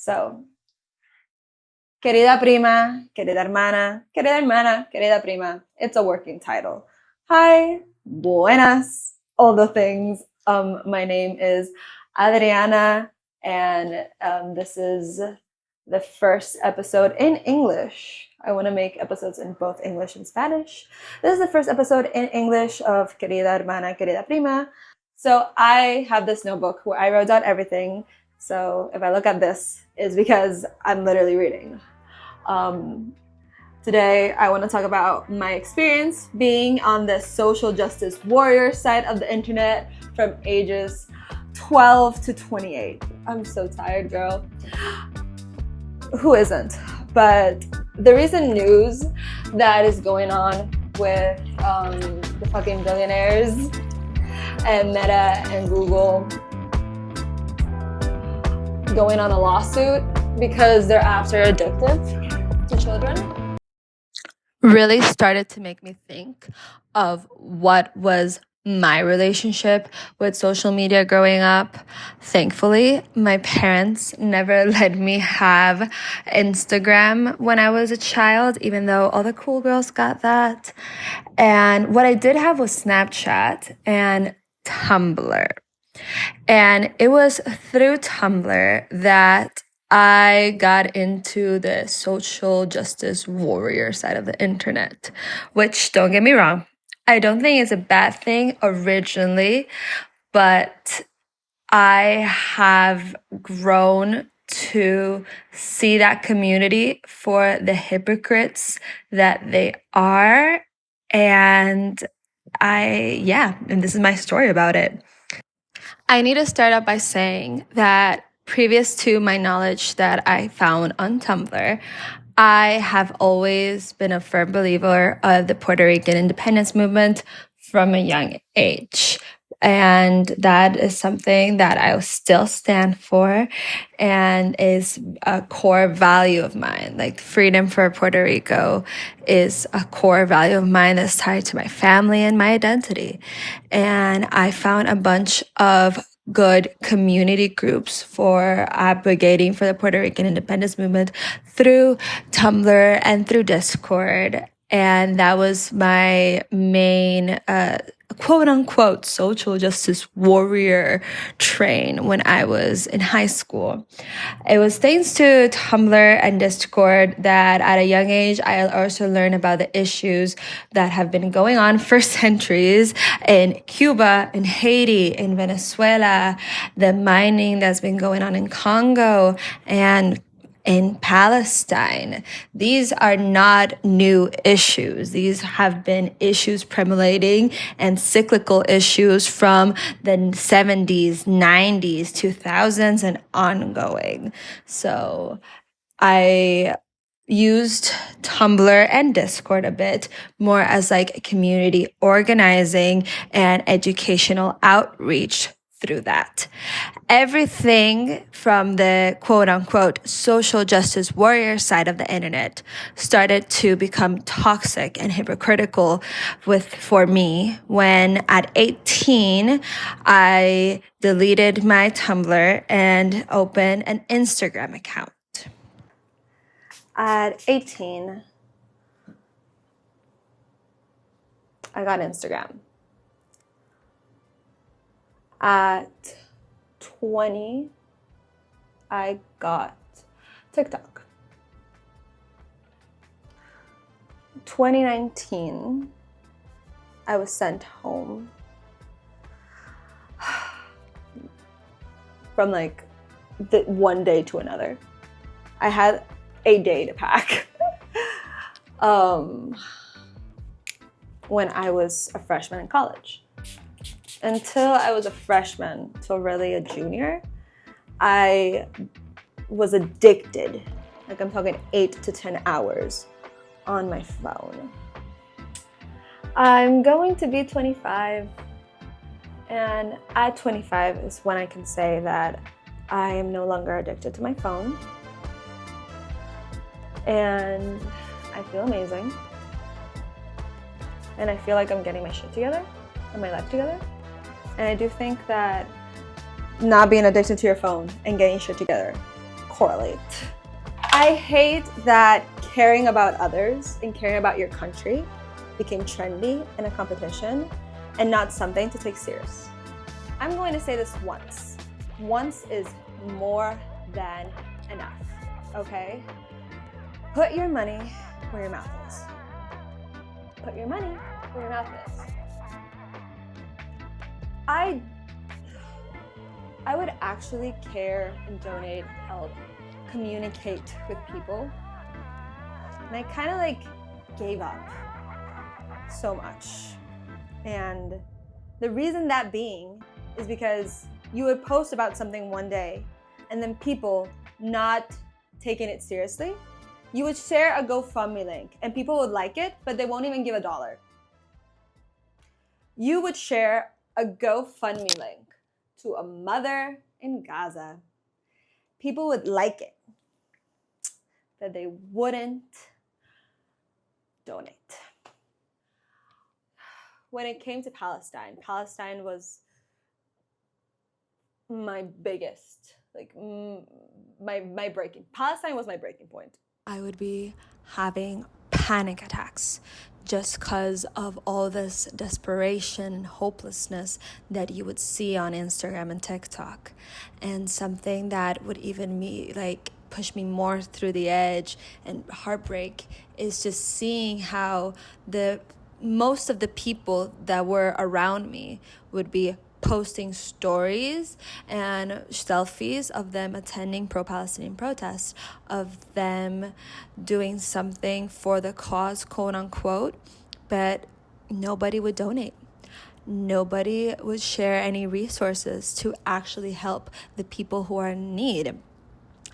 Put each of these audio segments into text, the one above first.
So, Querida Prima, Querida Hermana, Querida Hermana, Querida Prima. It's a working title. Hi, buenas, all the things. My name is Adriana, and this is the first episode in English. I want to make episodes in both English and Spanish. This is the first episode in English of Querida Hermana, Querida Prima. So I have this notebook where I wrote down everything. So if I look at this, it's because I'm literally reading. Today, I want to talk about my experience being on the social justice warrior side of the internet from ages 12 to 28. I'm so tired, girl. Who isn't? But the recent news that is going on with the fucking billionaires and Meta and Google going on a lawsuit because their apps are addictive to children really started to make me think of what was my relationship with social media growing up. Thankfully, my parents never let me have Instagram when I was a child, even though all the cool girls got that. And what I did have was Snapchat and Tumblr. And it was through Tumblr that I got into the social justice warrior side of the internet, which, don't get me wrong, I don't think it's a bad thing originally, but I have grown to see that community for the hypocrites that they are. And this is my story about it. I need to start out by saying that previous to my knowledge that I found on Tumblr, I have always been a firm believer of the Puerto Rican independence movement from a young age. And that is something that I still stand for and is a core value of mine. Like freedom for Puerto Rico is a core value of mine that's tied to my family and my identity. And I found a bunch of good community groups for advocating for the Puerto Rican independence movement through Tumblr and through Discord. And that was my main quote unquote social justice warrior train when I was in high school. It was thanks to Tumblr and Discord that at a young age, I also learned about the issues that have been going on for centuries in Cuba, in Haiti, in Venezuela, the mining that's been going on in Congo, and in Palestine. These are not new issues. These have been issues permeating and cyclical issues from the 70s, 90s, 2000s, and ongoing. So I used Tumblr and Discord a bit more as like community organizing and educational outreach through that. Everything from the quote unquote social justice warrior side of the internet started to become toxic and hypocritical for me when at 18, I deleted my Tumblr and opened an Instagram account. At 18, I got Instagram. At 20, I got TikTok. 2019, I was sent home from like one day to another. I had a day to pack. When I was a freshman in college. Until I was a freshman, till really a junior, I was addicted. Like I'm talking 8 to 10 hours on my phone. I'm going to be 25, and at 25 is when I can say that I am no longer addicted to my phone. And I feel amazing. And I feel like I'm getting my shit together and my life together. And I do think that not being addicted to your phone and getting shit together correlate. I hate that caring about others and caring about your country became trendy in a competition and not something to take serious. I'm going to say this once. Once is more than enough, okay? Put your money where your mouth is. Put your money where your mouth is. I would actually care and donate, help, communicate with people. And I kind of like gave up so much. And the reason that being is because you would post about something one day and then people not taking it seriously, you would share a GoFundMe link and people would like it, but they won't even give $1. You would share a GoFundMe link to a mother in Gaza. People would like it, but they wouldn't donate. When it came to Palestine, Palestine was my biggest, Palestine was my breaking point. I would be having panic attacks just because of all this desperation and hopelessness that you would see on Instagram and TikTok. And something that would even push me more through the edge and heartbreak is just seeing how most of the people that were around me would be posting stories and selfies of them attending pro-Palestinian protests, of them doing something for the cause, quote unquote, but nobody would donate. Nobody would share any resources to actually help the people who are in need.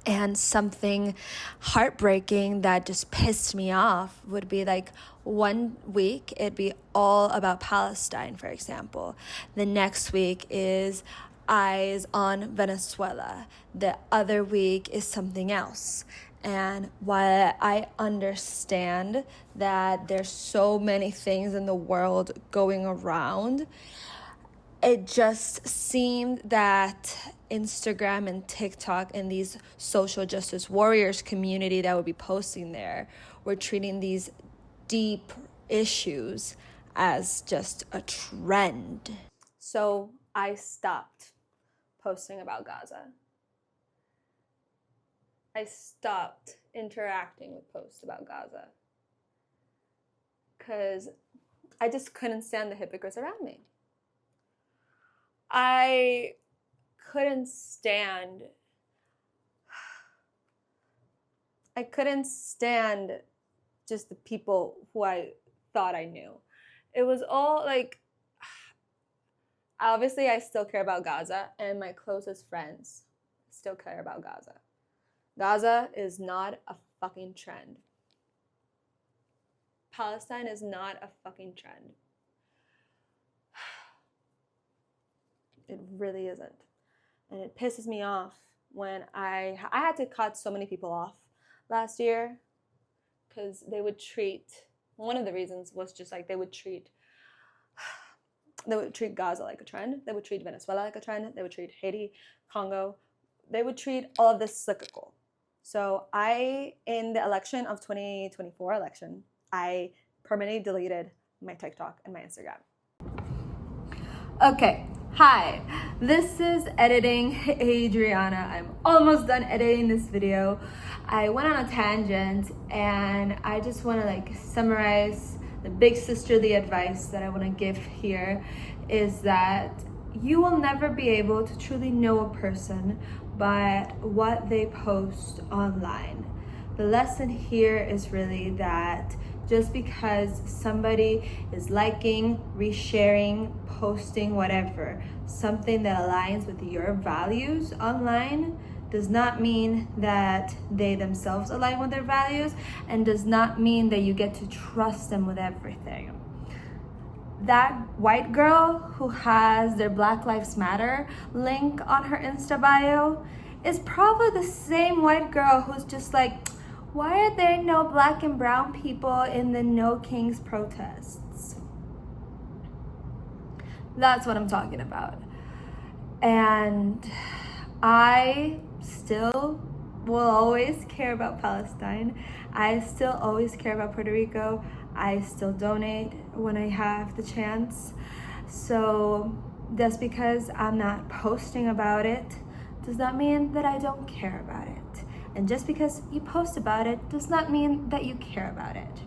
And something heartbreaking that just pissed me off would be like 1 week, it'd be all about Palestine, for example. The next week is eyes on Venezuela. The other week is something else. And while I understand that there's so many things in the world going around, it just seemed that Instagram and TikTok and these social justice warriors community that would be posting there were treating these deep issues as just a trend. So I stopped posting about Gaza. I stopped interacting with posts about Gaza because I just couldn't stand the hypocrites around me. I couldn't stand just the people who I thought I knew. It was all like, obviously I still care about Gaza, and my closest friends still care about Gaza. Gaza is not a fucking trend. Palestine is not a fucking trend. It really isn't. And it pisses me off when I had to cut so many people off last year because they would treat, one of the reasons was just like they would treat Gaza like a trend. They would treat Venezuela like a trend. They would treat Haiti, Congo. They would treat all of this cyclical. So in the election of 2024 election, I permanently deleted my TikTok and my Instagram. Okay. Hi, this is Editing Adriana. I'm almost done editing this video. I went on a tangent and I just want to summarize the big sisterly advice that I want to give here is that you will never be able to truly know a person by what they post online. The lesson here is really that just because somebody is liking, resharing, posting, whatever, something that aligns with your values online does not mean that they themselves align with their values, and does not mean that you get to trust them with everything. That white girl who has their Black Lives Matter link on her Insta bio is probably the same white girl who's just like, why are there no black and brown people in the No Kings protests? That's what I'm talking about. And I still will always care about Palestine. I still always care about Puerto Rico. I still donate when I have the chance. So just because I'm not posting about it does not mean that I don't care about it. And just because you post about it does not mean that you care about it.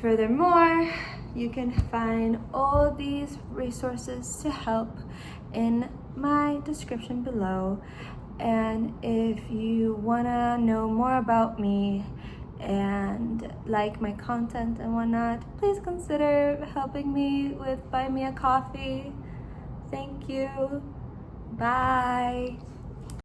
Furthermore, you can find all these resources to help in my description below. And if you wanna know more about me and like my content and whatnot, please consider helping me with Buy Me a Coffee. Thank you. Bye.